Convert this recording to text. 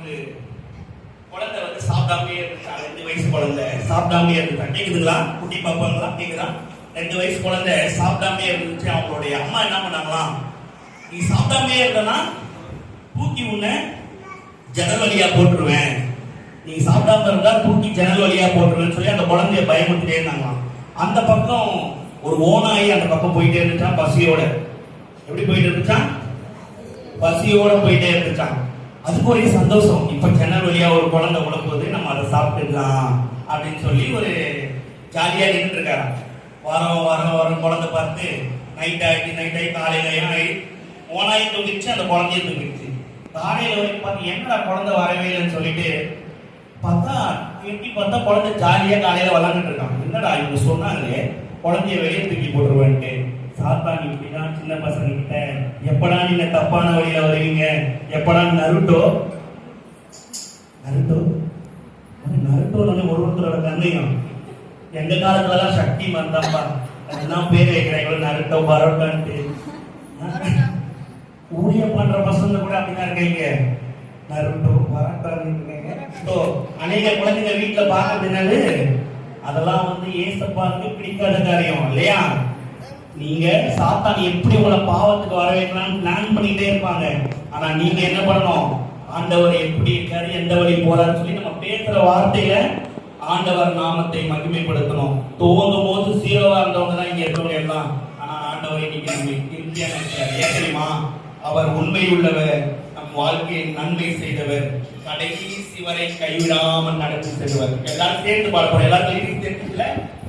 ஒரு குழந்தை வந்து சாப்பிடாமே இருந்துச்சா, 2 வயசு குழந்தை சாப்பிடாமே இருந்துச்சா. கேக்குதுங்களா? குட்டி பாப்பாங்களா? கேக்குதா? 2 வயசு குழந்தை சாப்பிடாமே இருந்துச்சு. அவங்களுடைய அம்மா என்ன பண்ணாங்களாம், நீ சாப்பிடாமே இருந்தனா தூக்கி உன்னை ஜன்னல் வழியா போட்டுருவேன், நீ சாப்பிடாம இருந்தா தூக்கி ஜன்னல் வழியா போட்டுருவேன்னு சொல்லி அந்த குழந்தைய பயமுறுத்திட்டே இருந்தாங்களாம். அந்த பக்கம் ஒரு ஓனாயி அந்த பக்கம் போயிட்டே இருந்துச்சான் பசியோட. எப்படி போயிட்டு இருந்துச்சான்? பசியோட போயிட்டே இருந்துச்சான். அதுக்கு ஒரே சந்தோஷம், இப்ப ஜன்னல் வழியா ஒரு குழந்தை உள்ள போது நம்ம அதை சாப்பிட்டுக்கலாம் அப்படின்னு சொல்லி ஒரு ஜாலியா நின்று இருக்காரு. வரம் குழந்தை பார்த்து நைட் ஆகி காலையில ஓனாயி தூங்கிடுச்சு, அந்த குழந்தைய தூங்கிடுச்சு. காலையில வரைக்கும் பார்த்து என்னடா குழந்தை வரவே இல்லைன்னு சொல்லிட்டு பார்த்தா எட்டி பார்த்தா குழந்தை ஜாலியா காலையில விளாண்டுட்டு இருக்காங்க. என்னடா இவங்க சொன்னாங்களே குழந்தைய வெளியே தூக்கி போட்டுருவேன்ட்டு. சாத்தான் இப்படிதான் சின்ன பசங்க கிட்ட, எப்படா நீங்க தப்பான வழியில வருவீங்க, எப்படா நருட்டோ ஒருத்தரோட கண்ணையும் எங்க காலத்துலதான் சக்தி மந்தாப்பா அதுதான் பேர் வைக்கிறாங்க, நருட்டோ பரோட்டான்ட்டு. ஊழிய பண்ற பசங்க கூட அப்படிதான் இருக்கீங்க, நருட்டோ பரோட்டான்னு. அநேக குழந்தைங்க வீட்டுல பாக்குறது அதெல்லாம் வந்து ஏசப்பாவுக்கு பிடிக்காத காரியம் இல்லையா? நீங்க சாத்தான் எப்படி உங்களை பாவத்துக்கு வர வைக்கலாம்னு பிளான் பண்ணிட்டே இருப்பாங்க. ஆனா நீங்க என்ன பண்ணணும், ஆண்டவர் எப்படி இருக்காரு, எந்த வழி போறாருன்னு சொல்லி நம்ம பேசுற வார்த்தையில ஆண்டவர் நாமத்தை மகிமைப்படுத்தணும். துவங்கும் போது 0வா இருந்தவங்க தான் இங்க இருக்கவங்க எல்லாம். ஆனா ஆண்டவர் இன்னைக்கு ஏன் தெரியுமா? அவர் உண்மை உள்ளவர், நம் வாழ்க்கையை நன்மை செய்தவர், கடைசி வரை கைவிடாமல் நடத்தி செல்வர். எல்லாரும் சேர்ந்து பார்ப்போம். எல்லாரும் சேர்ந்து